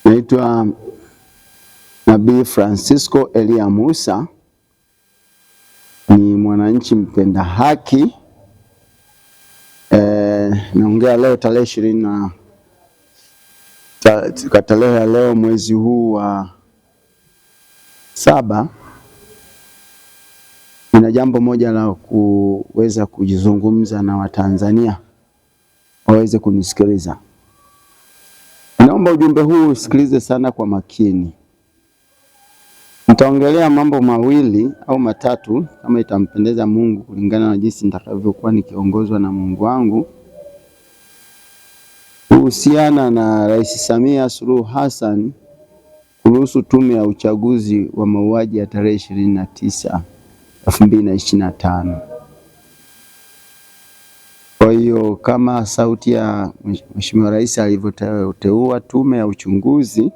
Naitwa Nabii Francisco Elia Musa, ni mwananchi mpenda haki. Naongea leo tarehe 20 tarehe ya leo mwezi huu wa 7. Nina jambo moja la kuweza kujizungumza na Watanzania waweze kunisikiliza. Naomba ujumbe huu usikilize sana kwa makini. Nitaongelea mambo mawili au matatu kama itampendeza Mungu, kulingana na jinsi nitakavyokuwa nikiongozwa na Mungu wangu, kuhusiana na Rais Samia Suluhu Hassan kuhusu tume ya uchaguzi wa mauaji ya tarehe 29 2025. Kwa hiyo kama sauti ya Mheshimiwa Rais alivyoteua tume ya uchunguzi,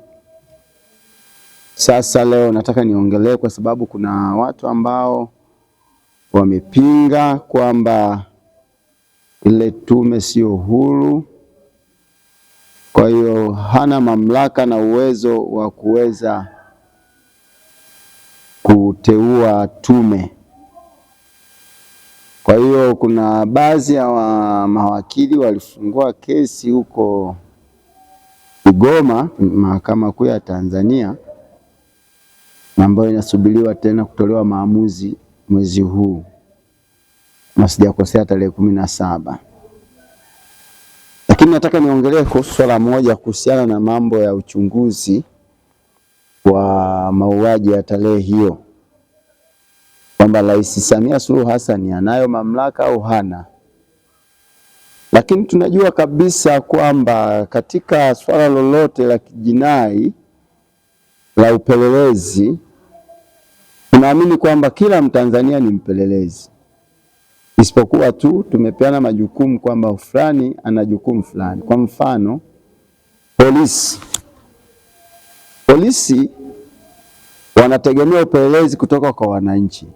sasa leo nataka niongelee, kwa sababu kuna watu ambao wamepinga kwamba ile tume sio huru. Kwa hiyo hana mamlaka na uwezo wa kuweza kuteua tume. Kwa hiyo kuna baadhi ya mawakili walifungua kesi huko Kigoma, Mahakama Kuu ya Tanzania, ambayo inasubiriwa tena kutolewa maamuzi mwezi huu, na sijakosea tarehe 17. Lakini nataka niongelee kuhusu swala moja kuhusiana na mambo ya uchunguzi wa mauaji ya tarehe hiyo, kwamba Rais Samia Suluhu Hassan anayo mamlaka au hana. Lakini tunajua kabisa kwamba katika swala lolote la kijinai la upelelezi, tunaamini kwamba kila Mtanzania ni mpelelezi, isipokuwa tu tumepeana majukumu kwamba fulani ana jukumu fulani. Kwa mfano, polisi wanategemea upelelezi kutoka kwa wananchi.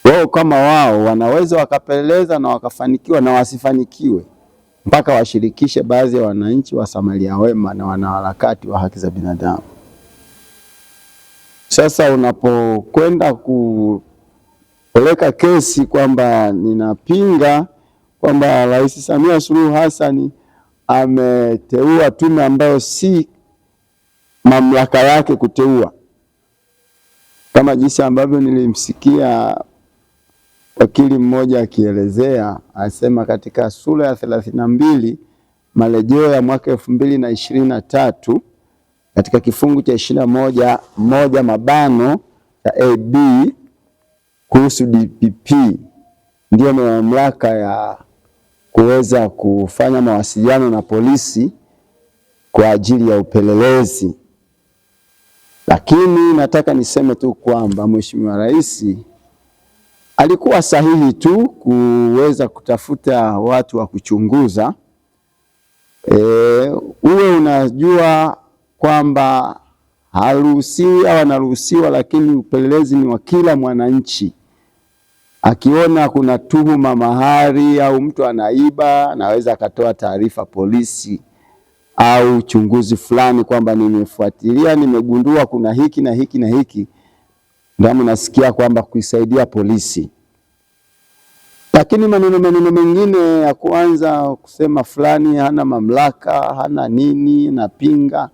Wao kama wao wanaweza wakapeleleza na wakafanikiwa na wasifanikiwe, mpaka washirikishe baadhi ya wananchi wa Samaria wema na wanaharakati wa haki za binadamu. Sasa unapokwenda kupeleka kesi kwamba ninapinga kwamba Rais Samia Suluhu Hassan ameteua tume ambayo si mamlaka yake kuteua, kama jinsi ambavyo nilimsikia wakili mmoja akielezea, asema katika sura ya 32 marejeo ya mwaka 2023 katika kifungu cha 21 mabano cha AB kuhusu DPP ndio mamlaka ya kuweza kufanya mawasiliano na polisi kwa ajili ya upelelezi. Lakini nataka niseme tu kwamba Mheshimiwa Rais alikuwa sahihi tu kuweza kutafuta watu wa kuchunguza. Uwe unajua kwamba haruhusiwi au anaruhusiwa, lakini upelelezi ni wa kila mwananchi. Akiona kuna tuhuma mahali au mtu anaiba, anaweza akatoa taarifa polisi au uchunguzi fulani kwamba nimefuatilia, nimegundua kuna hiki na hiki na hiki, ndio nasikia kwamba kuisaidia polisi. Lakini maneno mengine ya kuanza kusema fulani hana mamlaka, hana nini, napinga.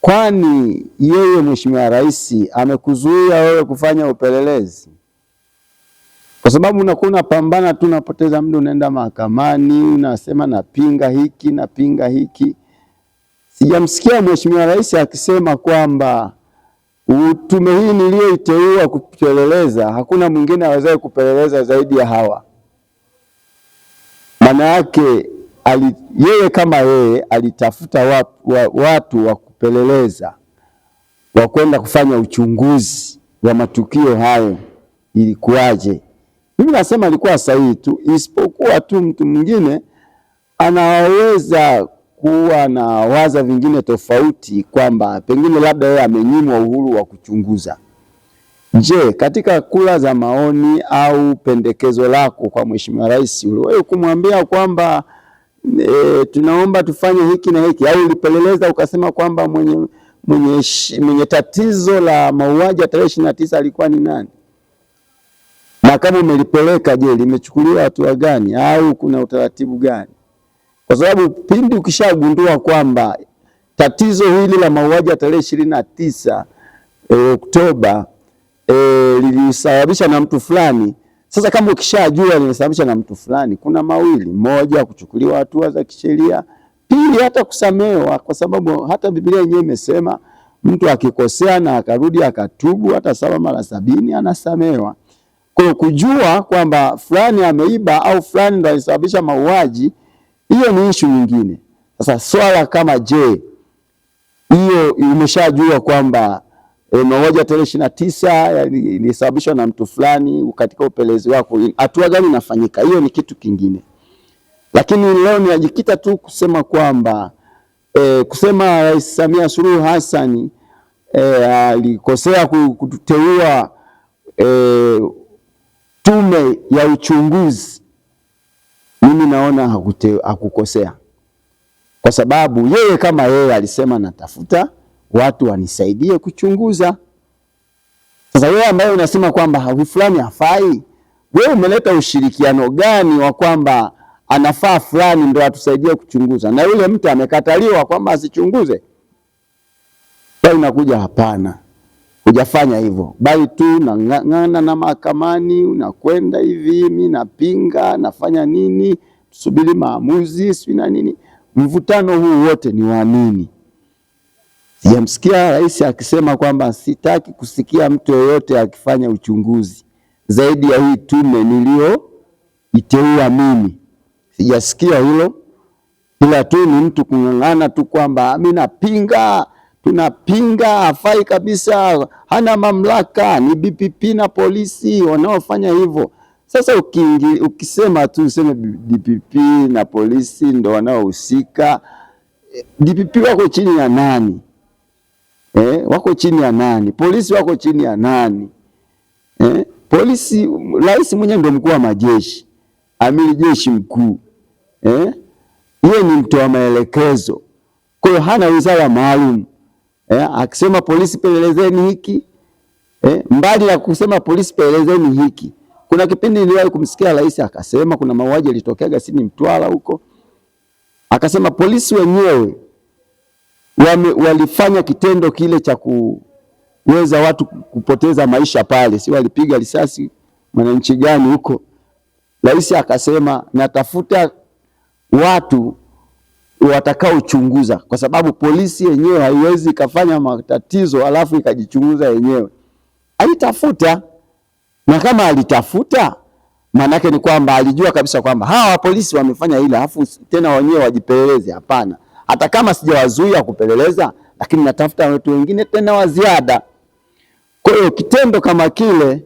Kwani yeye Mheshimiwa Rais amekuzuia wewe kufanya upelelezi? Kwa sababu unakuwa pambana tu, unapoteza muda, unaenda mahakamani, unasema napinga hiki, napinga hiki. Sijamsikia Mheshimiwa Rais akisema kwamba tume hii niliyoiteua kupeleleza, hakuna mwingine awezaye kupeleleza zaidi ya hawa. Maana yake yeye kama yeye alitafuta watu wa kupeleleza, wa kwenda kufanya uchunguzi wa matukio hayo ilikuwaje. Mimi nasema alikuwa sahihi tu, isipokuwa tu mtu mwingine anaweza kuwa na waza vingine tofauti, kwamba pengine labda yeye amenyimwa uhuru wa kuchunguza. Je, katika kura za maoni au pendekezo lako kwa Mheshimiwa Rais uliwahi kumwambia kwamba tunaomba tufanye hiki na hiki, au ulipeleleza ukasema kwamba mwenye tatizo la mauaji ya tarehe 29 alikuwa ni nani? Na kama umelipeleka, je, limechukuliwa hatua gani au kuna utaratibu gani? Kwa sababu pindi ukishagundua kwamba tatizo hili la mauaji ya tarehe 29 Oktoba lilisababisha na mtu fulani, sasa kama ukishajua lilisababisha na mtu fulani, kuna mawili: moja, kuchukuliwa hatua za kisheria; pili, hata kusamehewa, kwa sababu hata Biblia yenyewe imesema mtu akikosea na akarudi akatubu hata 7 mara 70 anasamehewa. Kwa kujua kwamba fulani ameiba au fulani ndo alisababisha mauaji, hiyo ni issue nyingine. Sasa swala kama je, hiyo umeshajua kwamba mauaji ya tarehe 29 ilisababishwa na mtu fulani, katika upelelezi wako hatua gani inafanyika? Hiyo ni kitu kingine. Lakini leo ninajikita tu kusema kwamba kusema Rais Samia Suluhu Hassan alikosea kuteua tume ya uchunguzi. Mimi naona hakukosea, kwa sababu yeye kama yeye alisema natafuta watu wanisaidie kuchunguza. Sasa wewe ambaye unasema kwamba fulani hafai, wewe umeleta ushirikiano gani wa kwamba anafaa fulani ndio atusaidie kuchunguza, na yule mtu amekataliwa kwamba asichunguze? Bali nakuja, hapana, hujafanya hivyo, bali tu nang'ang'ana na mahakamani, unakwenda hivi, mimi napinga, nafanya nini, tusubiri maamuzi, si na nini. Mvutano huu wote ni wa nini? Sijamsikia rais akisema kwamba sitaki kusikia mtu yeyote akifanya uchunguzi zaidi ya hii tume niliyoiteua mimi. Sijasikia hilo, ila tu ni mtu kung'ang'ana tu kwamba mimi napinga, tunapinga, hafai kabisa, hana mamlaka, ni DPP na polisi wanaofanya hivyo. Sasa ukisema tu useme DPP na polisi ndo wanaohusika, DPP wako chini ya nani? Wako chini ya nani? Polisi wako chini ya nani? Polisi, rais mwenyewe ndio mkuu wa majeshi, amiri jeshi mkuu. Yeye ni mtoa maelekezo, kwa hiyo hana wizara maalum. Akisema polisi pelelezeni hiki, mbali ya kusema polisi pelelezeni hiki, kuna kipindi niliwahi kumsikia rais akasema kuna mauaji yalitokea Gasini Mtwara huko, akasema polisi wenyewe walifanya kitendo kile cha kuweza watu kupoteza maisha pale, si walipiga risasi mwananchi gani huko. Rais akasema natafuta watu watakaochunguza, kwa sababu polisi yenyewe haiwezi kafanya matatizo alafu ikajichunguza yenyewe. Alitafuta, na kama alitafuta maanake ni kwamba alijua kabisa kwamba hawa polisi wamefanya ile, alafu tena wenyewe wajipeleleze. Hapana, hata kama sijawazuia kupeleleza, lakini natafuta watu wengine tena wa ziada. Kwa hiyo kitendo kama kile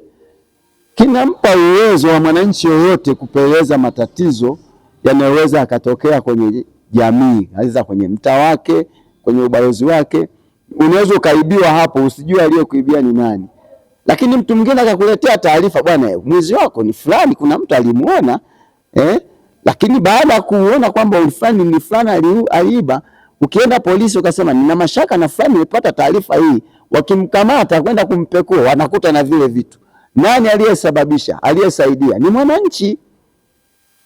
kinampa uwezo wa mwananchi yoyote kupeleleza matatizo yanayoweza akatokea kwenye jamii, aidha kwenye mtaa wake, kwenye ubalozi wake. Unaweza ukaibiwa hapo, usijue aliyekuibia ni nani, lakini mtu mwingine akakuletea taarifa, bwana mwizi wako ni fulani, kuna mtu alimuona, lakini baada ya kuona kwamba fulani ni fulani aliiba, ukienda polisi ukasema nina mashaka na fulani, nimepata taarifa hii, wakimkamata kwenda kumpekua wanakuta na vile vitu. Nani aliyesababisha? Aliyesaidia ni mwananchi.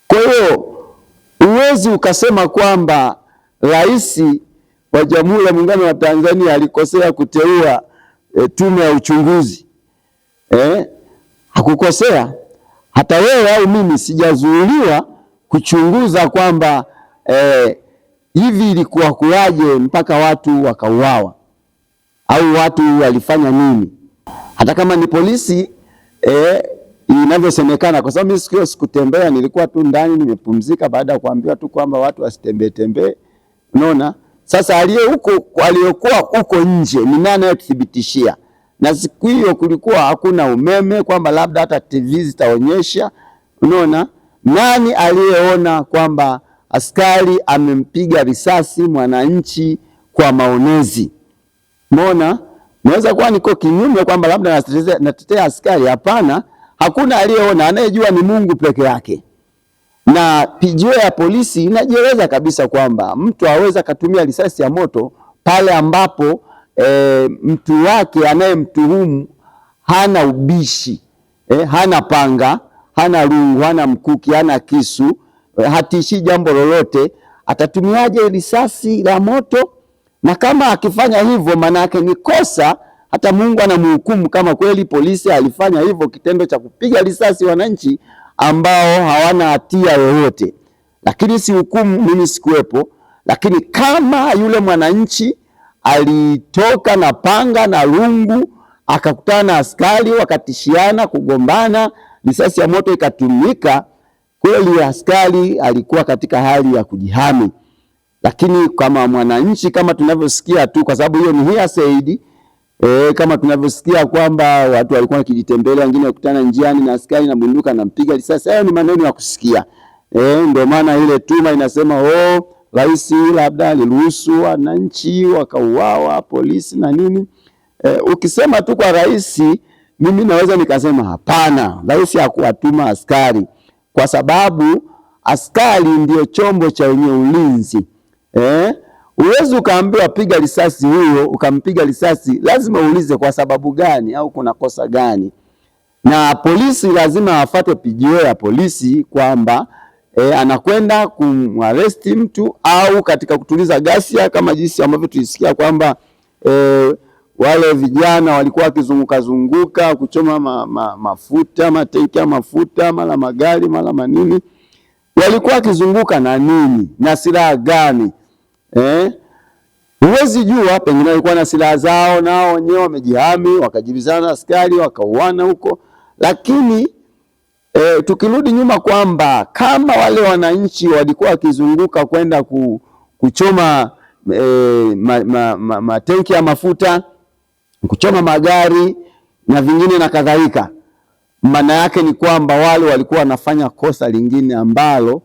Kwa hiyo uwezi ukasema kwamba rais wa Jamhuri ya Muungano wa Tanzania alikosea kuteua tume ya uchunguzi. Hakukosea. Hata wewe au mimi sijazuiliwa kuchunguza kwamba hivi ilikuwa kuwaje mpaka watu wakauawa, au watu walifanya nini. Hata kama ni polisi inavyosemekana, kwa sababu mimi sikutembea, nilikuwa tu ndani nimepumzika baada ya kuambiwa tu kwamba watu wasitembee tembee. Unaona? Sasa aliyokuwa huko nje ni nani anayothibitishia? Na siku hiyo kulikuwa hakuna umeme kwamba labda hata TV zitaonyesha. Unaona? Nani aliyeona kwamba askari amempiga risasi mwananchi kwa maonezi? Unaona? Naweza kuwa niko kinyume kwamba labda natetea askari. Hapana, hakuna aliyeona, anayejua ni Mungu peke yake. Na PGO ya polisi inajieleza kabisa kwamba mtu aweza katumia risasi ya moto pale ambapo mtu wake anayemtuhumu hana ubishi, hana panga, hana rungu, hana mkuki, hana kisu, hatishi jambo lolote. Atatumiaje risasi la moto? Na kama akifanya hivyo, maana yake ni kosa, hata Mungu anamhukumu kama kweli polisi alifanya hivyo, kitendo cha kupiga risasi wananchi ambao hawana hatia yoyote. Lakini si hukumu, mimi sikuwepo. Lakini kama yule mwananchi alitoka na panga na rungu, akakutana na askari, wakatishiana, kugombana, risasi ya moto ikatumika, kweli askari alikuwa katika hali ya kujihami. Lakini kama mwananchi, kama tunavyosikia tu, kwa sababu hiyo ni hearsay, kama tunavyosikia kwamba watu walikuwa wakijitembelea, wengine wakutana njiani na askari na bunduka na mpiga risasi, hayo ni maneno ya kusikia. Ndio maana ile tuma inasema rais labda aliruhusu wananchi wakauawa, polisi na nini. Ukisema tu kwa rais, mimi naweza nikasema hapana, rais hakuwatuma askari, kwa sababu askari ndio chombo cha wenye ulinzi. Uwezi ukaambiwa piga risasi huyo, ukampiga risasi, lazima uulize kwa sababu gani au kuna kosa gani. Na polisi lazima afuate PGO ya polisi kwamba anakwenda kumaresti mtu au katika kutuliza ghasia, kama jinsi ambavyo tulisikia kwamba wale vijana walikuwa wakizunguka zunguka kuchoma mafuta, matenki ya mafuta, mara magari, mara manini. Walikuwa wakizunguka na nini na silaha gani? Huwezi jua, pengine walikuwa na silaha zao nao wenyewe wamejihami, wakajibizana askari, wakauana huko. Lakini tukirudi nyuma kwamba kama wale wananchi walikuwa wakizunguka kwenda kuchoma matenki ya mafuta, kuchoma magari na vingine na kadhalika, maana yake ni kwamba wale walikuwa wanafanya kosa lingine ambalo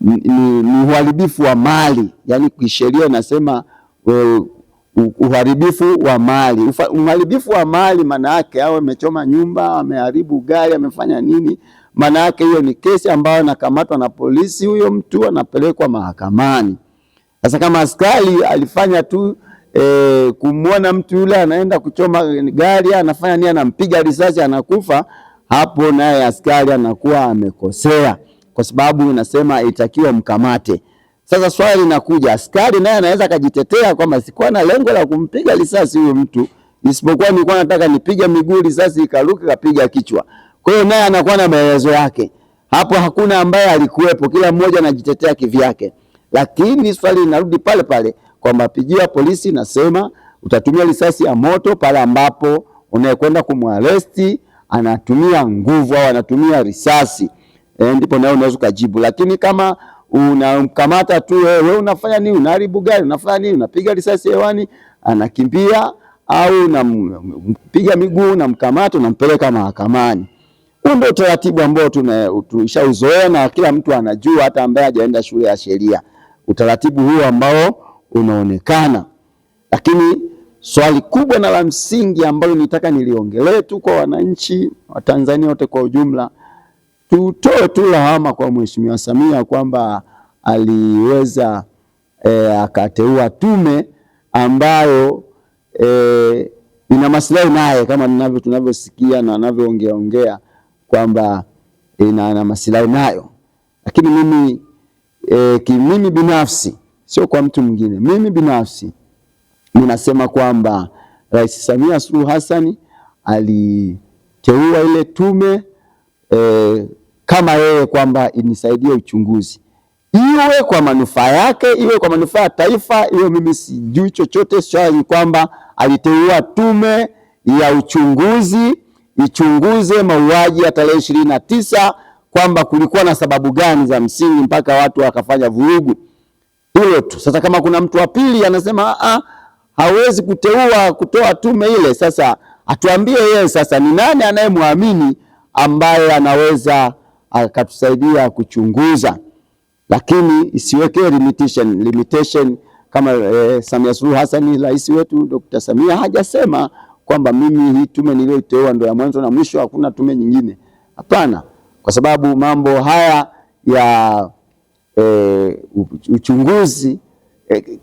ni uharibifu wa mali. Yani kisheria inasema uharibifu wa mali. Uharibifu wa mali maana yake au amechoma nyumba, ameharibu gari, amefanya nini, maana yake hiyo ni kesi ambayo inakamatwa na polisi, huyo mtu anapelekwa mahakamani. Sasa kama askari alifanya tu kumwona mtu yule anaenda kuchoma gari, anafanya nini, anampiga risasi, anakufa, hapo naye askari anakuwa amekosea, kwa sababu inasema itakiwa mkamate. Sasa swali linakuja, askari naye anaweza kujitetea kwamba sikuwa na lengo la kumpiga risasi huyo mtu, isipokuwa nilikuwa nataka nipige miguu, risasi ikaruka kapiga kichwa. Kwa hiyo naye anakuwa na maelezo yake. Hapo hakuna ambaye alikuwepo, kila mmoja anajitetea kivyake. Lakini swali linarudi pale pale kwamba PGO ya polisi nasema utatumia risasi ya moto pale ambapo unayekwenda kumwaresti anatumia nguvu au anatumia risasi. Ndipo nawe unaweza kujibu. Lakini kama unamkamata tu, wewe unafanya nini, unaharibu gari, unafanya nini, unapiga risasi hewani, anakimbia, au unampiga miguu, unamkamata, unampeleka mahakamani. Huo ndio utaratibu ambao tunashauzoea na kila mtu anajua, hata ambaye hajaenda shule ya sheria, utaratibu huo ambao unaonekana. Lakini swali kubwa na la msingi ambalo nitaka niliongelee tu kwa wananchi wa Tanzania wote kwa ujumla, tutoe tu lawama kwa Mheshimiwa Samia kwamba aliweza akateua tume ambayo ina maslahi naye, kama tunavyosikia na anavyoongea kwamba ina maslahi nayo. Lakini mimi binafsi, sio kwa mtu mwingine, mimi binafsi ninasema kwamba Rais Samia Suluhu Hassan aliteua ile tume kama yeye kwamba inisaidie uchunguzi, iwe kwa manufaa yake, iwe kwa manufaa ya taifa, iwe mimi sijui chochote. Swali kwamba aliteua tume ya uchunguzi ichunguze mauaji ya tarehe 29, kwamba kulikuwa na sababu gani za msingi mpaka watu wakafanya vurugu. Hilo tu. Sasa kama kuna mtu wa pili anasema hawezi kutoa tume ile, sasa atuambie yeye sasa ni nani anayemwamini ambaye anaweza akatusaidia kuchunguza. Lakini isiweke limitation kama Samia Suluhu Hassan, rais wetu Dr. Samia hajasema kwamba mimi hii tume niliyoiteua ndio ya mwanzo na mwisho, hakuna tume nyingine. Hapana. kwa sababu mambo haya ya uchunguzi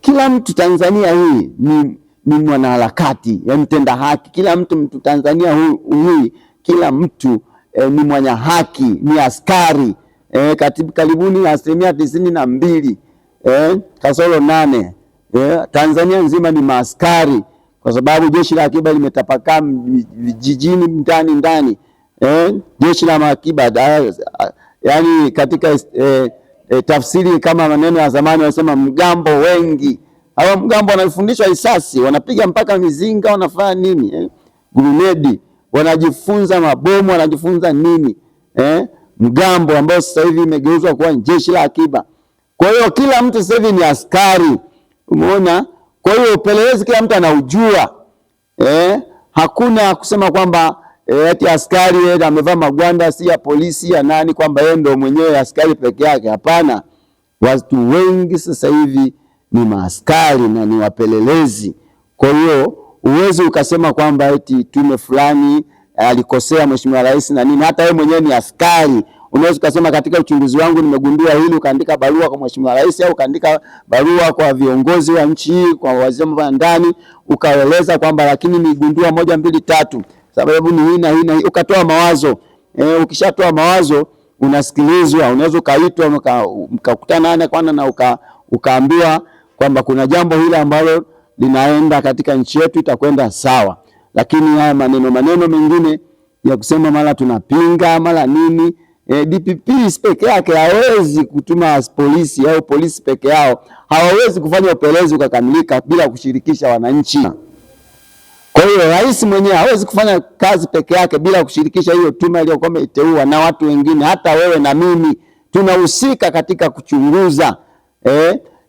kila mtu Tanzania hii ni mwanaharakati, yani mtenda haki. Kila mtu Tanzania hii kila mtu ni mwenye haki, ni askari karibuni 92% kasoro 8 Tanzania nzima ni maaskari, kwa sababu jeshi la akiba limetapakaa vijijini ndani jeshi la akiba yani katika tafsiri kama maneno ya zamani wanasema mgambo wengi. Hao mgambo wanafundishwa risasi, wanapiga mpaka mizinga, wanafanya nini gurunedi, wanajifunza mabomu, wanajifunza nini mgambo ambao sasa hivi imegeuzwa kuwa jeshi la akiba. Kwa hiyo kila mtu sasa hivi ni askari, umeona? Kwa hiyo upelelezi kila mtu anaujua hakuna kusema kwamba eti askari amevaa magwanda si ya polisi ya nani kwamba yeye ndio mwenyewe askari peke yake. Hapana, watu wengi sasa hivi ni maaskari na ni wapelelezi. Kwa hiyo uwezi ukasema kwamba eti tume fulani alikosea Mheshimiwa Rais na nini. Hata yeye mwenyewe ni askari. Unaweza kusema katika uchunguzi wangu nimegundua hili, ukaandika barua kwa Mheshimiwa Rais au ukaandika barua kwa viongozi wa nchi hii, kwa waziri wa ndani, ukaeleza kwamba lakini nimegundua 1 2 3 sababu ni hii na hii na hii, ukatoa mawazo. Ukishatoa mawazo unasikilizwa, unaweza kaitwa mkakutana ana kwana na ukaambiwa kwamba kuna jambo hili ambalo linaenda katika nchi yetu itakwenda sawa. Lakini haya maneno mengine ya kusema mara tunapinga mara nini, DPP peke yake hawezi kutuma polisi au polisi peke yao hawawezi kufanya upelelezi ukakamilika bila kushirikisha wananchi. Kwa hiyo rais mwenyewe hawezi kufanya kazi peke yake bila kushirikisha hiyo tume iliyokuwa imeteua na watu wengine. Hata wewe na mimi tunahusika katika kuchunguza.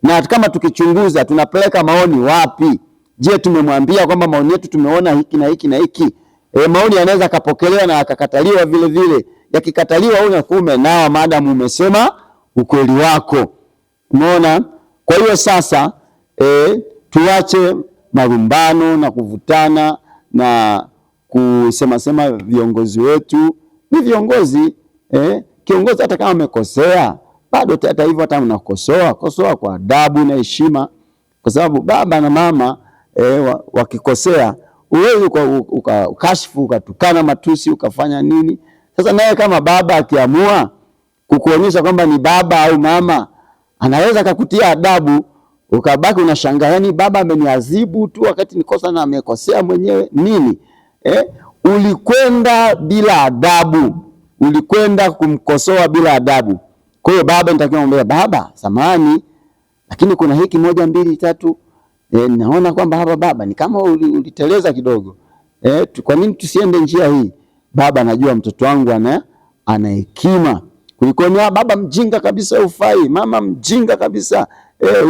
Na kama tukichunguza tunapeleka maoni wapi? Je, tumemwambia kwamba maoni yetu tumeona hiki na hiki na hiki? Maoni yanaweza kapokelewa na akakataliwa vile vile. Yakikataliwa unakume nao maadamu umesema ukweli wako. Umeona? Kwa hiyo sasa tuache marumbano na kuvutana na kusema viongozi wetu ni viongozi. Kiongozi hata kama amekosea bado hata hivyo hata unakosoa kwa adabu na heshima, kwa sababu baba na mama wakikosea uwezi ukashifu ukatukana matusi ukafanya nini. Sasa naye kama baba akiamua kukuonyesha kwamba ni baba au mama, anaweza kukutia adabu ukabaki unashangaa, yani baba ameniadhibu tu wakati nikosa na amekosea mwenyewe nini. Ulikwenda bila adabu, ulikwenda kumkosoa bila adabu. Kwa hiyo baba nitakiwa kumwambia baba samahani, lakini kuna hiki 1 2 3 naona kwamba hapa baba ni kama uliteleza kidogo. Kwa nini tusiende njia hii? Baba anajua mtoto wangu ana hekima. Kuliko ni baba mjinga kabisa ufai, mama mjinga kabisa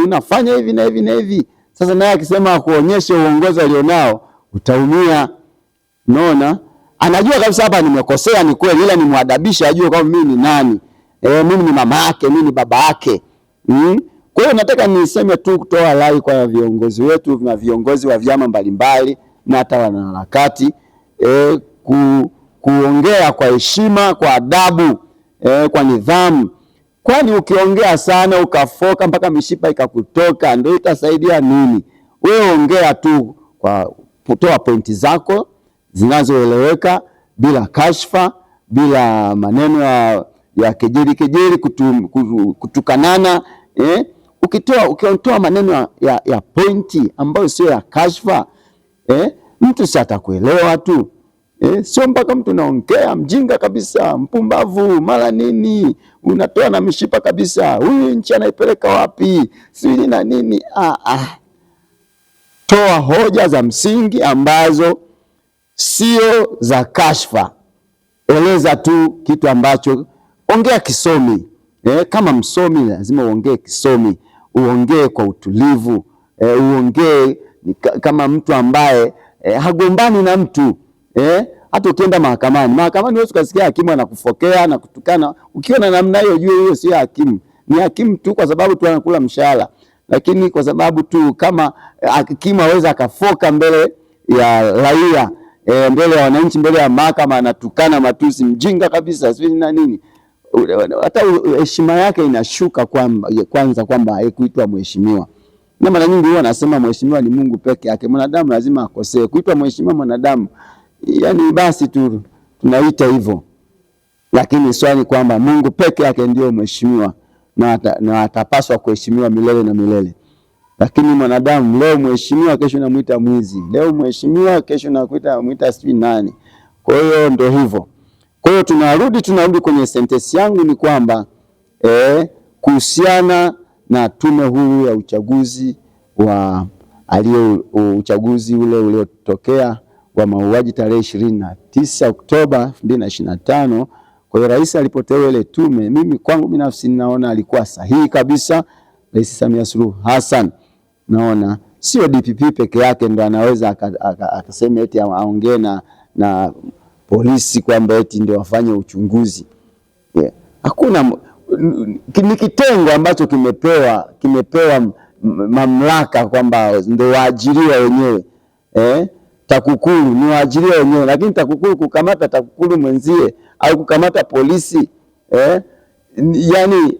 unafanya hivi na hivi na hivi. Sasa naye akisema kuonyesha uongozi alionao utaumia. Unaona? Anajua kabisa hapa nimekosea ni kweli, ila nimwadabisha ajue kama mimi ni nani. Mimi ni mama yake, mimi ni baba yake. Kwa hiyo nataka niseme tu kutoa rai kwa viongozi wetu na viongozi wa vyama mbalimbali na hata wanaharakati kuongea kwa heshima, kwa adabu, kwa nidhamu. Kwani ukiongea sana ukafoka mpaka mishipa ikakutoka ndio itasaidia nini? Wewe ongea tu kwa kutoa pointi zako zinazoeleweka bila kashfa, bila maneno ya kejeli kutukanana. Ukitoa maneno ya pointi ambayo sio ya kashfa, mtu si atakuelewa tu. Sio mpaka mtu naongea mjinga kabisa, mpumbavu, mara nini, unatoa na mishipa kabisa. Huyu nchi anaipeleka wapi? Sisi na nini? Toa hoja za msingi ambazo sio za kashfa. Eleza tu kitu ambacho, ongea kisomi. Kama msomi lazima uongee kisomi, uongee kwa utulivu, uongee kama mtu ambaye hagombani na mtu. Hata ukienda mahakamani wewe ukasikia hakimu anakufokea na kutukana, ukiona namna hiyo jua hiyo sio hakimu. Ni hakimu tu kwa sababu tu anakula mshahara. Lakini kwa sababu tu kama hakimu aweza akafoka mbele ya raia, mbele ya wananchi, mbele ya mahakama anatukana matusi, mjinga kabisa, sio na nini. hata heshima yake inashuka kwanza kwamba kuitwa mheshimiwa. Na mara nyingi huwa nasema mheshimiwa ni Mungu peke yake. Mwanadamu lazima akosee. Kuitwa mheshimiwa mwanadamu, yani basi tu tunaita hivyo. Lakini swali kwamba Mungu peke yake ndio mheshimiwa na atapaswa kuheshimiwa milele na milele. Lakini mwanadamu leo mheshimiwa, kesho namuita mwizi. Leo mheshimiwa, kesho namuita sijui nani. Kwa hiyo ndio hivyo. Kwa hiyo tunarudi kwenye sentensi yangu ni kwamba kuhusiana na tume huru ya uchaguzi uchaguzi ule uliotokea wa mauaji tarehe 29 Oktoba 2025. Kwa hiyo rais alipoteua ile tume, mimi kwangu binafsi ninaona alikuwa sahihi kabisa. Rais Samia Suluhu Hassan, naona sio DPP peke yake ndo anaweza akasema eti aongee na polisi kwamba eti ndio wafanye uchunguzi. Hakuna, ni kitengo ambacho kimepewa mamlaka kwamba ndio waajiriwa wenyewe. TAKUKURU ni waajiriwa wenyewe, lakini TAKUKURU kukamata TAKUKURU mwenzie au kukamata polisi yani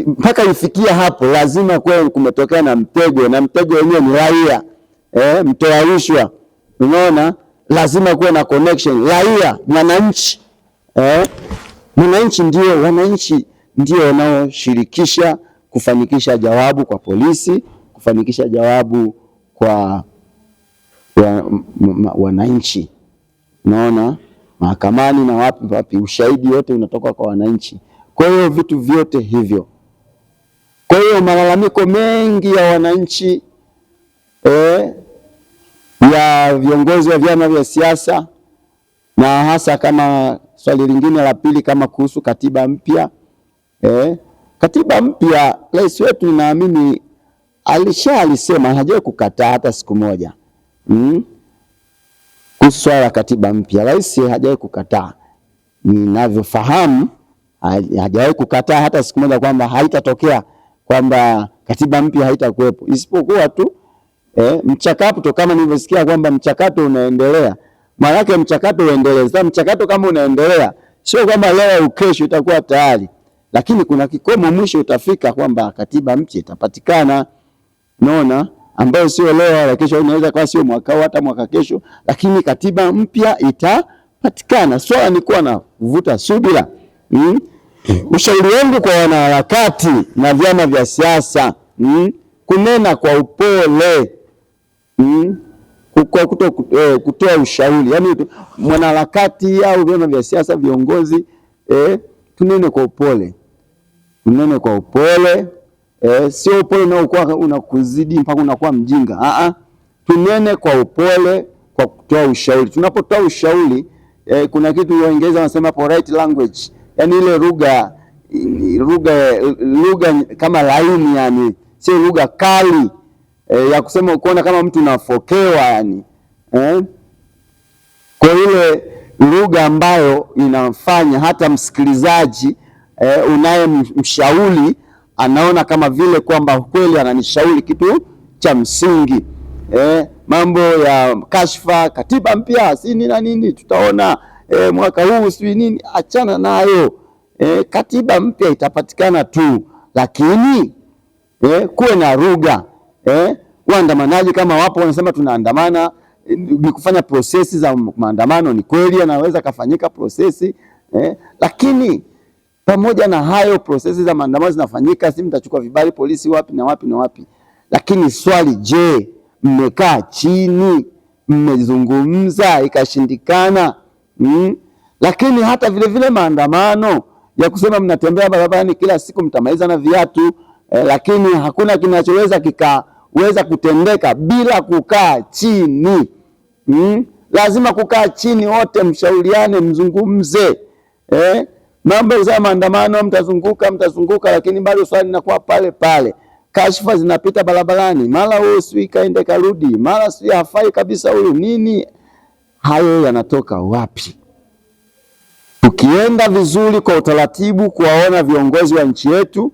mpaka ifikia hapo lazima kwa kumetokea na mtego, na mtego wenyewe ni raia, mtoa rushwa. Unaona, lazima kuwe na connection raia, mwananchi. Wananchi ndio wanaoshirikisha kufanikisha jawabu kwa polisi, kufanikisha jawabu kwa wananchi. Unaona, mahakamani na wapi, ushahidi wote unatoka kwa wananchi. Kwa hiyo vitu vyote hivyo. Kwa hiyo malalamiko mengi ya wananchi ya viongozi wa vyama vya siasa, na hasa kama swali lingine la pili kama kuhusu katiba mpya. Katiba mpya rais wetu naamini alisema hajawahi kukataa hata siku moja. Kuhusu swala la katiba mpya rais hajawahi kukataa. Ninavyofahamu hajawahi kukataa hata siku moja kwamba haitatokea, kwamba katiba mpya haitakuwepo, isipokuwa tu mchakato, kama nilivyosikia kwamba mchakato unaendelea. Maana yake mchakato uendelee. Sasa mchakato kama unaendelea, sio kwamba leo au kesho itakuwa tayari, lakini kuna kikomo mwisho utafika kwamba katiba mpya itapatikana. Unaona, ambayo sio leo wala kesho, inaweza kuwa sio mwaka huu hata mwaka kesho, lakini katiba mpya itapatikana. Swala ni kuwa na kuvuta subira. Ushauri wangu kwa wanaharakati na vyama vya siasa, kunena kwa upole, kutoa ushauri. Yaani mwanaharakati au vyama vya siasa, viongozi, tunene kwa upole. Tunene kwa upole, sio upole na unakuzidi mpaka unakuwa mjinga. Tunene kwa upole kwa kutoa ushauri. Tunapotoa ushauri, kuna kitu Waingereza wanasema polite language. Yaani ile lugha kama laini, yani sio lugha kali ya kusema ukoona kama mtu unafokewa yani. Kwa ile lugha ambayo inafanya hata msikilizaji unayemshauri anaona kama vile kwamba kweli ananishauri kitu cha msingi. Mambo ya kashfa, katiba mpya si nini na nini tutaona mwaka huu si nini, achana nayo. Katiba mpya itapatikana tu, lakini kuwe na lugha. Waandamanaji kama wapo wanasema tunaandamana, ni kufanya prosesi za maandamano. Ni kweli anaweza kafanyika prosesi, lakini pamoja na hayo prosesi za maandamano zinafanyika, si mtachukua vibali polisi wapi na wapi na wapi. Lakini swali, je, mmekaa chini mmezungumza ikashindikana? Lakini hata vile maandamano ya kusema mnatembea barabarani kila siku mtamaliza na viatu, lakini hakuna kinachoweza kikaweza kutendeka bila kukaa chini. Lazima kukaa chini wote, mshauriane, mzungumze. Mambo za maandamano mtazunguka, lakini bado swali linakuwa pale pale. Kashfa zinapita barabarani, mara huyu si kaende karudi, mara si hafai kabisa huyu nini. Hayo yanatoka wapi? Tukienda vizuri kwa utaratibu kuwaona viongozi wa nchi yetu,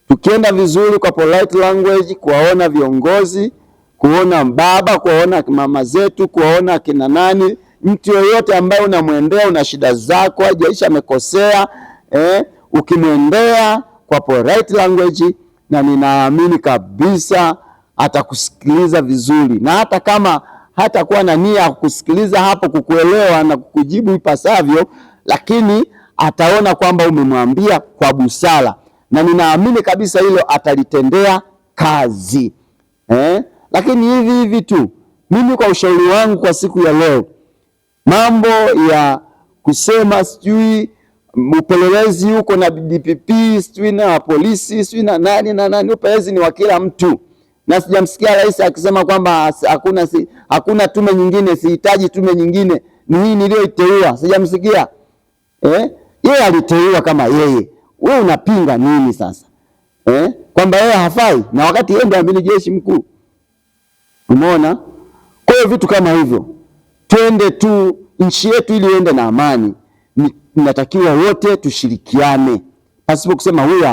tukienda vizuri kwa polite language kuwaona viongozi, kuona baba, kuwaona mama zetu, kuwaona kina nani, mtu yoyote ambaye unamwendea una shida zako, hajaisha amekosea, ukimwendea kwa polite language, na ninaamini kabisa atakusikiliza vizuri, na hata kama hatakuwa na nia ya kusikiliza hapo kukuelewa na kukujibu ipasavyo, lakini ataona kwamba umemwambia kwa busara, na ninaamini kabisa hilo atalitendea kazi. Lakini hivi tu, mimi kwa ushauri wangu kwa siku ya leo, mambo ya kusema sijui upelelezi huko na DPP sijui na polisi sijui na nani, upelelezi ni wa kila mtu, na sijamsikia rais akisema kwamba hakuna tume nyingine, sihitaji tume nyingine, ni hii niliyoiteua. Sijamsikia. Yeye aliteua kama yeye. Wewe unapinga nini sasa? Kwamba yeye hafai, na wakati yeye ndiye amiri jeshi mkuu. Umeona? Kwa hiyo vitu kama hivyo, twende tu, nchi yetu ili iende na amani, inatakiwa wote tushirikiane, pasipo kusema huyu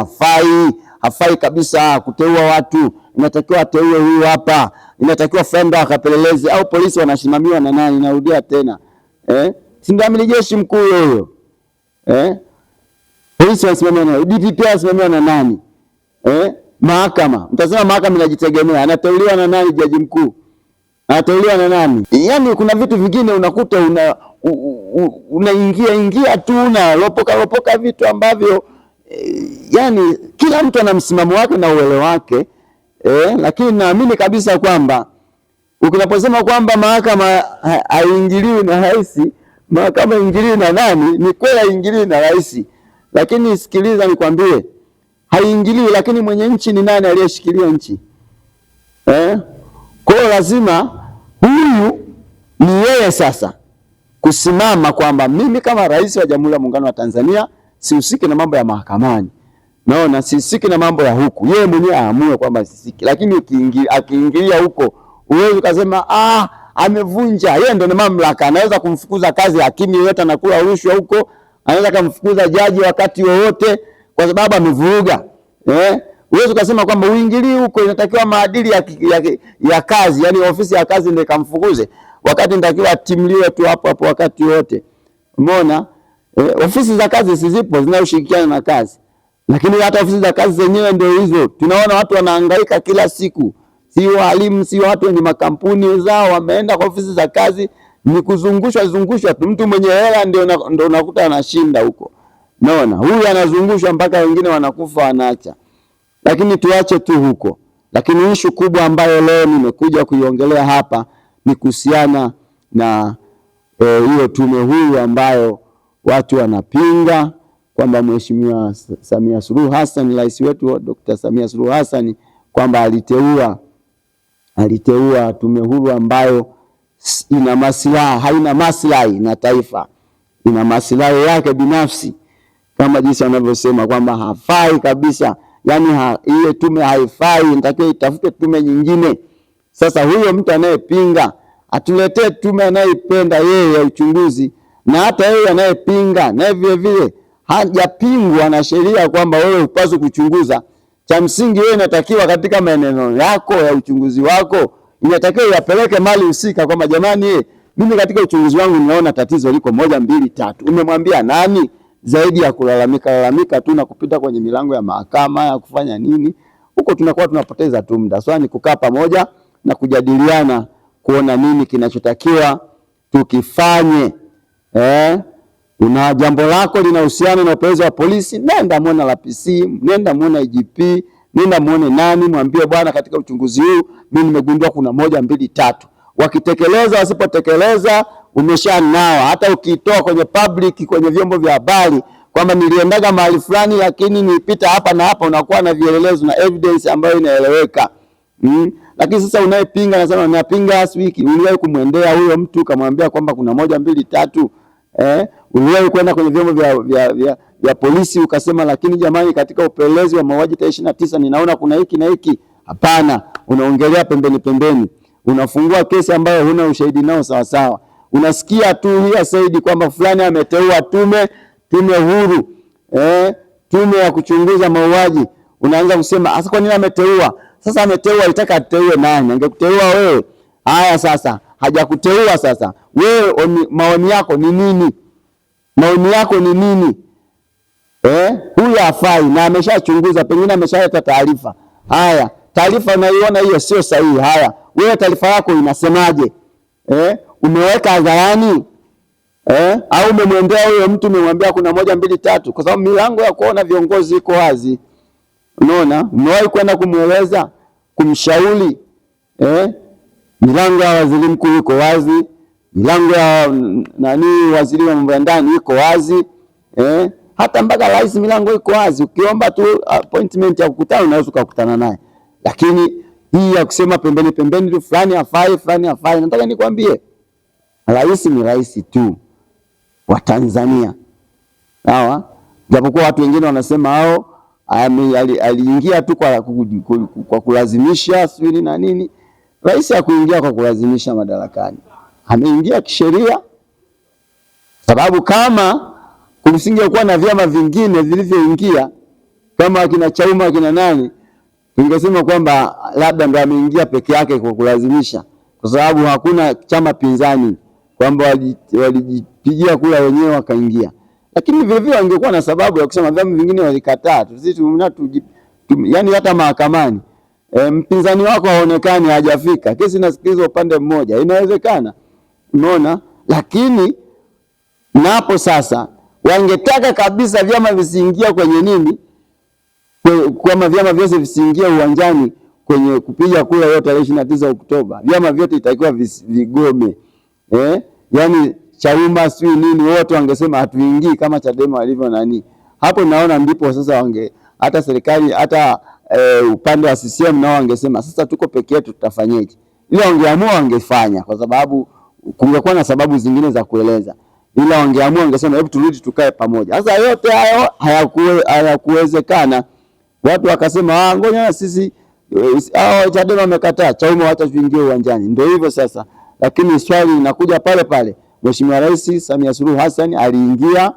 hafai kabisa kuteua watu, inatakiwa ateue huyu hapa, inatakiwa fulani akapeleleze, au polisi wanasimamiwa na nani? Narudia tena, si ndio amiri jeshi mkuu huyo? Polisi wanasimamiwa na DPP, wanasimamiwa na nani? Mahakama, mtasema mahakama inajitegemea, anateuliwa na nani? Jaji mkuu anateuliwa na nani? Yaani kuna vitu vingine unakuta unaingia tu unalopoka vitu ambavyo yani kila mtu ana msimamo wake na uelewa wake, lakini naamini kabisa kwamba ukinaposema kwamba mahakama haingiliwi na rais, mahakama haingiliwi na nani? Ni kweli haingiliwi na rais, lakini sikiliza nikwambie, haingiliwi, lakini mwenye nchi ni nani? Aliyeshikilia nchi. Kwa hiyo lazima huyu ni yeye sasa kusimama kwamba mimi kama rais wa Jamhuri ya Muungano wa Tanzania sihusiki na mambo ya mahakamani. Naona sihusiki na mambo ya huku. Yeye mwenyewe aamue kwamba sihusiki. Lakini akiingilia huko, uwezo kusema amevunja. Yeye ndio mamlaka. Anaweza kumfukuza kazi hakimu yote anakula rushwa huko. Anaweza kumfukuza jaji wakati wowote kwa sababu amevuruga. Uwezo kusema kwamba uingilii huko, inatakiwa maadili ya kazi, yani ofisi ya kazi ndio kamfukuze, wakati nitakiwa timliwe tu hapo wakati wote. Umeona? Ofisi za kazi sizipo zinazoshirikiana na kazi. Lakini hata ofisi za kazi zenyewe ndio hizo. Tunaona watu wanahangaika kila siku. Si walimu, si watu wenye makampuni zao wameenda kwa ofisi za kazi, ni kuzungushwa tu. Mtu mwenye hela ndio unakuta anashinda huko. Naona huyu anazungushwa mpaka wengine wanakufa wanaacha. Lakini tuache tu huko. Lakini issue kubwa ambayo leo nimekuja kuiongelea hapa ni kuhusiana na hiyo tume huru ambayo watu wanapinga kwamba Mheshimiwa Samia Suluhu Hassan, rais wetu Dr. Samia Suluhu Hassan, kwamba aliteua tume huru ambayo ina maslahi, haina maslahi na taifa, ina maslahi yake binafsi, kama jinsi wanavyosema kwamba hafai kabisa. Yani ile tume haifai, inatakiwa itafute tume nyingine. Sasa huyo mtu anayepinga atuletee tume anayependa yeye ya uchunguzi, na hata yeye anayepinga na vile vile hajapingwa na sheria kwamba wewe upaswe kuchunguza. Cha msingi wewe inatakiwa katika maeneo yako ya uchunguzi wako, inatakiwa yapeleke mali husika kwamba jamani, mimi katika uchunguzi wangu ninaona tatizo liko 1 2 3. Umemwambia nani? Zaidi ya kulalamika tu na kupita kwenye milango ya mahakama ya kufanya nini huko, tunakuwa tunapoteza tu muda. Swali ni kukaa pamoja na kujadiliana kuona nini kinachotakiwa tukifanye. Una jambo lako linahusiana na upelelezi wa polisi, nenda muone RPC, nenda muone IGP, nenda muone nani, mwambie bwana, katika uchunguzi huu mimi nimegundua kuna 1 2 3. Wakitekeleza, wasipotekeleza umeshanao. Hata ukitoa kwenye public, kwenye vyombo vya habari kwamba niliendaga mahali fulani lakini nilipita hapa na hapa, unakuwa na vielelezo na evidence ambayo inaeleweka. Lakini sasa unayepinga nasema ninapinga wiki, uliwahi kumwendea huyo mtu kamwambia kwamba kuna 1 2 3? Uliwahi kwenda kwenye vyombo vya polisi ukasema lakini jamani, katika upelelezi wa mauaji 29 ninaona kuna hiki na hiki? Hapana, unaongelea pembeni. Unafungua kesi ambayo huna ushahidi nao sawa sawa. Unasikia tu hii saidi kwamba fulani ameteua tume huru, tume ya kuchunguza mauaji. Unaanza kusema sasa kwa nini ameteua? Sasa ameteua, alitaka ateue nani? Angekuteua wewe. Haya sasa, hajakuteua sasa. Wewe maoni yako ni nini? Maoni yako ni nini? Huyu hafai na ameshachunguza, pengine ameshaleta taarifa. Haya, taarifa unaiona hiyo sio sahihi. Haya, wewe taarifa yako inasemaje? Umeweka hadharani? Au umemwendea huyo mtu umemwambia kuna 1 2 3? Kwa sababu milango ya kuona viongozi iko wazi. Unaona, umewahi kwenda kumweleza, kumshauri? Milango ya waziri mkuu iko wazi, milango ya waziri wa mambo ya ndani iko wazi, hata mpaka rais milango iko wazi. Ukiomba tu appointment ya kukutana unaweza kukutana naye. Lakini hii ya kusema pembeni pembeni tu fulani hafai, fulani hafai, nataka nikwambie rais ni rais tu wa Tanzania. Sawa? Japokuwa watu wengine wanasema hao aliingia tu kwa kulazimisha sivyo na nini. Rais hakuingia kwa kulazimisha madarakani. Ameingia kisheria, sababu kama kusingekuwa na vyama vingine vilivyoingia kama akina Chauma akina nani, tungesema kwamba labda ndo ameingia peke yake kwa kulazimisha, kwa sababu hakuna chama pinzani kwamba walijipigia kula wenyewe wakaingia. Lakini vile vile wangekuwa na sababu ya kusema vyama vingine walikataa. Sisi yani hata mahakamani mpinzani wako haonekani, hajafika, kesi inasikilizwa upande mmoja, inawezekana. Umeona? Lakini napo sasa wangetaka kabisa vyama visiingia kwenye nini, kama vyama vyote visiingia uwanjani kwenye kupiga kura yote tarehe 29 Oktoba. Vyama vyote itakiwa vigome. Yani Chauma sio nini, wote wangesema hatuingii kama Chadema walivyo nani. Hapo naona ndipo sasa hata serikali hata upande wa CCM nao wangesema sasa tuko peke yetu tutafanyaje? Ila wangeamua wangefanya, kwa sababu kungekuwa na sababu zingine za kueleza. Ila wangeamua wangesema hebu turudi tukae pamoja. Sasa yote hayo hayakuwezekana. Watu wakasema ngoja sisi Chadema wamekataa, Chauma wacha tuingie uwanjani. Ndio hivyo sasa. Lakini swali linakuja pale pale. Mheshimiwa Rais Samia Suluhu Hassan aliingia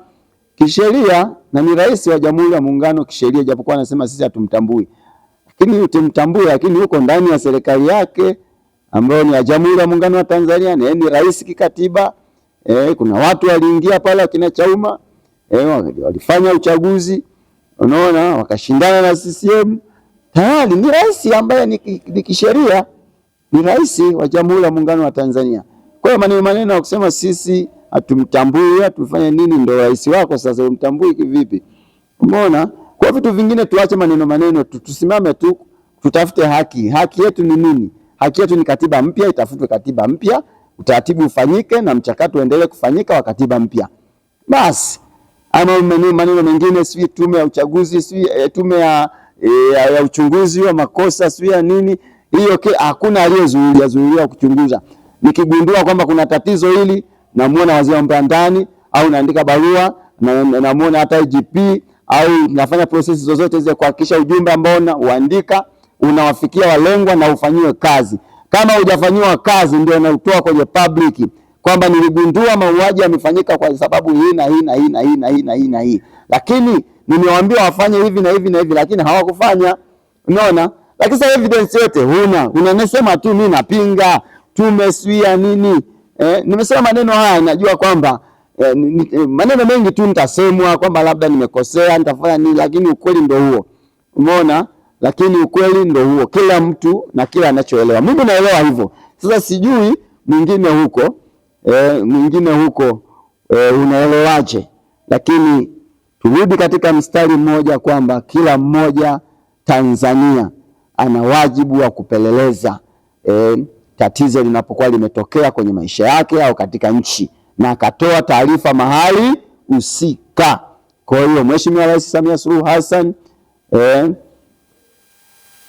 kisheria na ni rais wa Jamhuri ya Muungano kisheria, japokuwa anasema sisi hatumtambui. Lakini utamtambui, lakini yuko ndani ya serikali yake ambayo ni ya Jamhuri ya Muungano wa Tanzania, ni rais kikatiba. Kuna watu waliingia pale akina Chauma, walifanya uchaguzi, unaona, wakashindana na CCM. Tayari ni rais ambaye ni kisheria, ni rais wa Jamhuri ya Muungano wa Tanzania. Kwa hiyo maneno ya kusema sisi hatumtambui, tufanye nini, ndio rais wako sasa umtambui kivipi? Umeona? Kwa vitu vingine tuache maneno, tusimame tu, tutafute haki. Haki yetu ni nini? Haki yetu ni katiba mpya, itafutwe katiba mpya, utaratibu ufanyike na mchakato uendelee kufanyika wa katiba mpya. Basi, ama maneno mengine sio tume ya uchaguzi, sio tume ya uchunguzi wa makosa, sio nini, hiyo hakuna aliyezuiliwa kuchunguza. Nikigundua kwamba kuna tatizo hili, namuona waziri wa mambo ya ndani au naandika barua, namuona hata IGP au nafanya process zozote zile kuhakikisha ujumbe ambao unaandika unawafikia walengwa na ufanyiwe kazi. Kama hujafanyiwa kazi ndio unatoa kwenye public kwamba niligundua mauaji yamefanyika kwa sababu hii na hii na hii na hii na hii na hii na hii. Lakini nimewaambia wafanye hivi na hivi na hivi, lakini hawakufanya. Unaona? Lakini sasa evidence yote unasema tu mimi napinga tumeswia nini. Nimesema maneno haya najua kwamba maneno mengi tu nitasemwa kwamba labda nimekosea, nitafanya nini, lakini ukweli ndio huo. Umeona? Lakini ukweli ndio huo. Kila mtu na kila anachoelewa. Mimi naelewa hivyo. Sasa sijui mwingine huko unaelewaje. Lakini turudi katika mstari mmoja kwamba kila mmoja Tanzania ana wajibu wa kupeleleza tatizo linapokuwa limetokea kwenye maisha yake au katika nchi, na akatoa taarifa mahali husika. Kwa hiyo Mheshimiwa Rais Samia Suluhu Hassan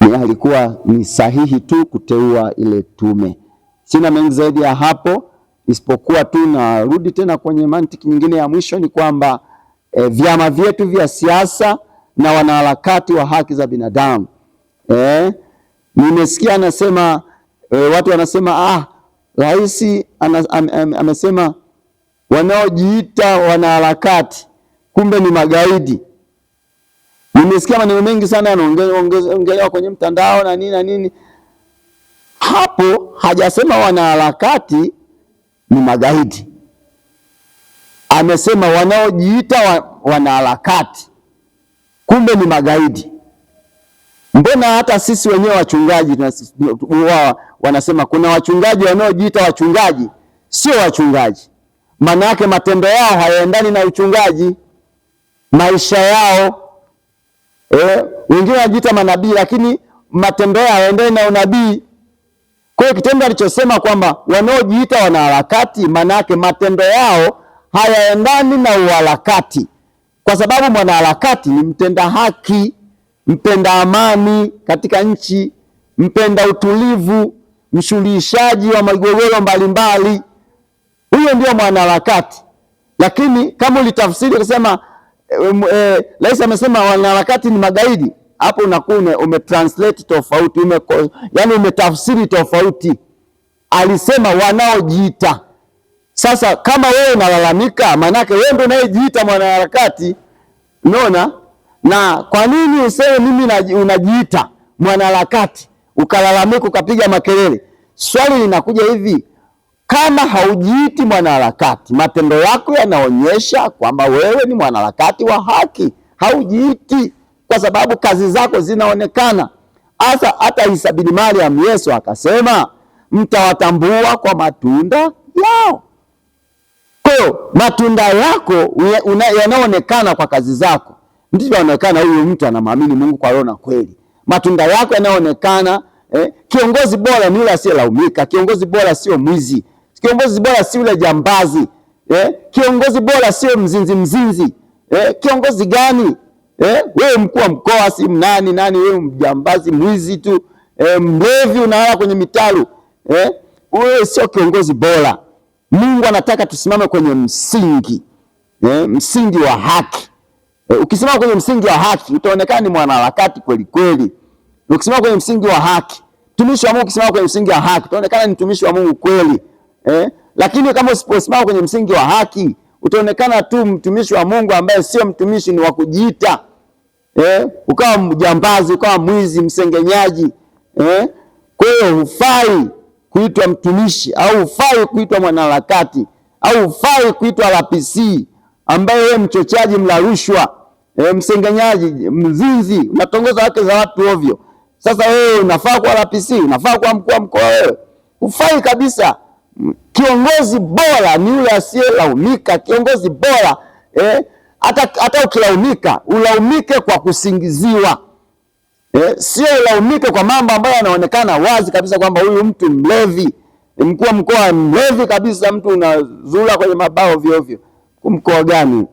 alikuwa ni sahihi tu kuteua ile tume. Sina mengi zaidi ya hapo, isipokuwa tu narudi tena kwenye mantiki nyingine ya mwisho, ni kwamba vyama vyetu vya siasa na wanaharakati wa haki za binadamu, nimesikia anasema watu wanasema rais amesema wanaojiita wanaharakati kumbe ni magaidi. Nimesikia maneno mengi sana yanaongelewa kwenye mtandao na nini na nini. Hapo hajasema wanaharakati ni magaidi. Amesema wanaojiita wanaharakati kumbe ni magaidi. Mbona hata sisi wenyewe wachungaji wanasema kuna wachungaji wanaojiita wachungaji, sio wachungaji. Maana yake matendo yao hayaendani na uchungaji, maisha yao. Wengine wanajiita manabii lakini matendo yao hayaendani na unabii. Kwa hiyo kitendo alichosema kwamba wanaojiita wanaharakati, maana yake matendo yao hayaendani na uharakati, kwa sababu mwanaharakati ni mtenda haki, mpenda amani katika nchi, mpenda utulivu, mshughulishaji wa migogoro mbalimbali. Huyo ndio mwanaharakati. Lakini kama ulitafsiri ukasema rais amesema wanaharakati ni magaidi, hapo unakuwa umetranslate tofauti, yani umetafsiri tofauti. Alisema wanaojiita. Sasa kama wewe unalalamika, maana yake wewe ndio unayejiita mwanaharakati. Unaona? Na kwa nini useme mimi unajiita mwanaharakati ukalalamika ukapiga makelele? Swali linakuja hivi, kama haujiiti mwanaharakati, matendo yako yanaonyesha kwamba wewe ni mwanaharakati wa haki. Haujiiti kwa sababu kazi zako zinaonekana. Hata Isa bin Maryam Yesu akasema mtawatambua kwa matunda yao. Kwa hiyo matunda yako yanaonekana kwa kazi zako. Ndivyo anaonekana huyu mtu anamwamini Mungu kwa roho na kweli. Matunda yako yanaonekana. Kiongozi bora ni yule asiyelaumika. Kiongozi bora sio mwizi. Kiongozi bora si yule jambazi. Kiongozi bora sio mzinzi. Kiongozi gani? Wewe mkuu wa mkoa si nani, wewe mjambazi, mwizi tu, mlevi unalala kwenye mitalu. Wewe sio kiongozi bora. Mungu anataka tusimame kwenye msingi. Msingi wa haki. Ukisimama kwenye msingi wa haki utaonekana ni mwanaharakati kweli kweli. Ukisimama kwenye msingi wa haki, mtumishi wa Mungu ukisimama kwenye msingi wa haki utaonekana ni mtumishi wa Mungu kweli. Lakini kama usiposimama kwenye msingi wa haki utaonekana tu mtumishi wa Mungu ambaye sio mtumishi, ni wa kujiita. Ukawa mjambazi, ukawa mwizi, msengenyaji. Kwa hiyo hufai kuitwa mtumishi, au hufai kuitwa mwanaharakati, au hufai kuitwa RPC ambaye wewe mchochaji, mla rushwa, msengenyaji, mzinzi, unatongoza wake za watu ovyo. Sasa wewe unafaa kwa RPC, unafaa kwa mkuu wa mkoa, wewe hufai kabisa. Kiongozi bora ni yule asiyelaumika. Kiongozi bora hata ukilaumika, ulaumike kwa kusingiziwa. Sio ulaumike kwa mambo ambayo yanaonekana wazi kabisa kwamba huyu mtu mlevi, mkuu wa mkoa mlevi kabisa, mtu unazula kwenye mabao ovyo ovyo. Mkoa gani?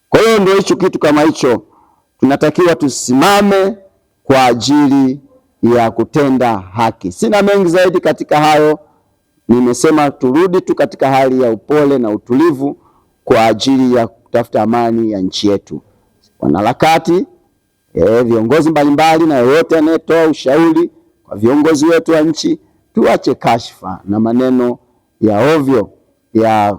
Kwa hiyo ndio hicho kitu kama hicho tunatakiwa tusimame kwa ajili ya kutenda haki. Sina mengi zaidi katika hayo. Nimesema turudi tu katika hali ya upole na utulivu kwa ajili ya kutafuta amani ya nchi yetu. Wanaharakati, viongozi mbalimbali na yote anayetoa ushauri kwa viongozi wetu wa nchi, tuache kashfa na maneno ya ovyo ya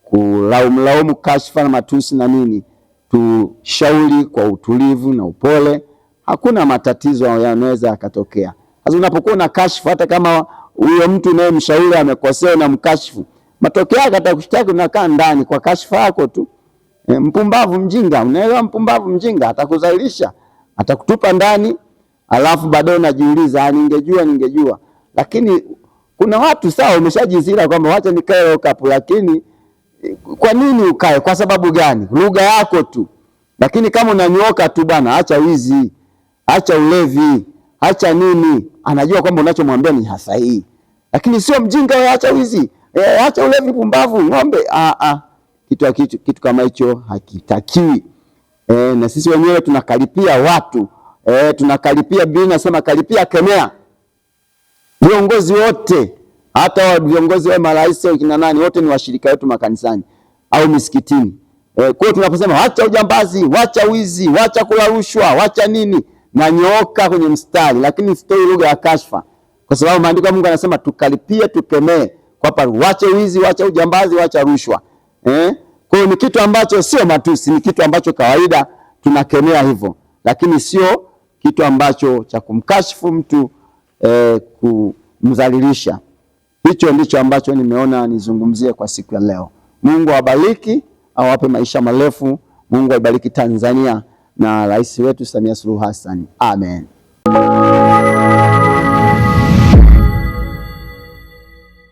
kulaumu kashfa na matusi na nini. Tushauri kwa utulivu na upole. Hakuna matatizo yanaweza yakatokea. Sasa unapokuwa na kashfa, hata kama huyo mtu unayemshauri amekosea na mkashifu, matokeo yake atakushtaki, unakaa ndani kwa kashfa yako tu. Mpumbavu mjinga, unaelewa? Mpumbavu mjinga atakuzalisha, atakutupa ndani, alafu baadaye unajiuliza ningejua. Lakini kuna watu sawa, umeshajizira kwamba wacha nikae lokapu, lakini kwa nini ukae? Kwa sababu gani? Lugha yako tu. Lakini kama unanyoka tu bana, acha wizi, acha ulevi, acha nini, anajua kwamba unachomwambia ni sahihi. Lakini sio mjinga wewe, acha wizi, acha ulevi, pumbavu, ng'ombe. Kitu kama hicho hakitakiwi. Na sisi wenyewe tunakaripia watu, tunakaripia. Biblia inasema karipia, kemea. Viongozi wote, hata viongozi wa marais au kina nani, wote ni washirika wetu makanisani au misikitini. Kwa hiyo tunaposema wacha ujambazi, wacha wizi, wacha kula rushwa, wacha nini, na nyooka kwenye mstari, lakini sitoi lugha ya kashfa, kwa sababu maandiko ya Mungu yanasema tukaripie, tukemee, kwamba wacha wizi, wacha ujambazi, wacha rushwa. Kwa hiyo ni kitu ambacho sio matusi, ni kitu ambacho kawaida tunakemea hivyo, lakini sio kitu ambacho cha kumkashifu mtu, kumdhalilisha. Hicho ndicho ambacho nimeona nizungumzie kwa siku ya leo. Mungu awabariki, awape maisha marefu. Mungu aibariki Tanzania na rais wetu Samia Suluhu Hassan. Amen.